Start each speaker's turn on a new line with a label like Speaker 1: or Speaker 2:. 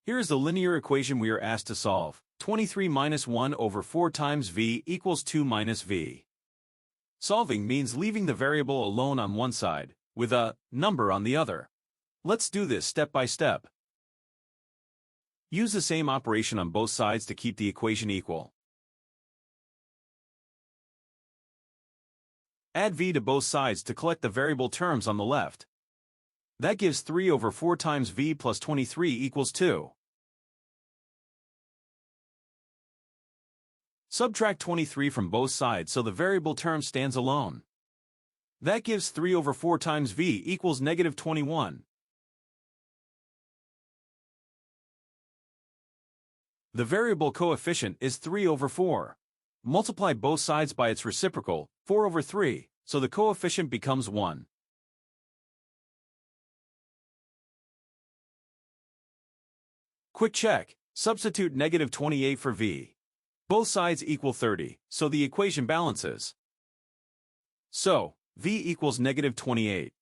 Speaker 1: Here is the linear equation we are asked to solve. 23 minus 1 over 4 times v equals 2 minus v. Solving means leaving the variable alone on one side, with a number on the other. Let's do this step by step. Use the same operation on both sides to keep the equation equal. Add v to both sides to collect the variable terms on the left. That gives 3 over 4 times v plus 23 equals 2. Subtract 23 from both sides so the variable term stands alone. That gives 3 over 4 times v equals negative 21. The variable coefficient is 3 over 4. Multiply both sides by its reciprocal, 4 over 3, so the coefficient becomes 1. Quick check. Substitute negative 28 for v. Both sides equal 30, so the equation balances. So, v equals negative 28.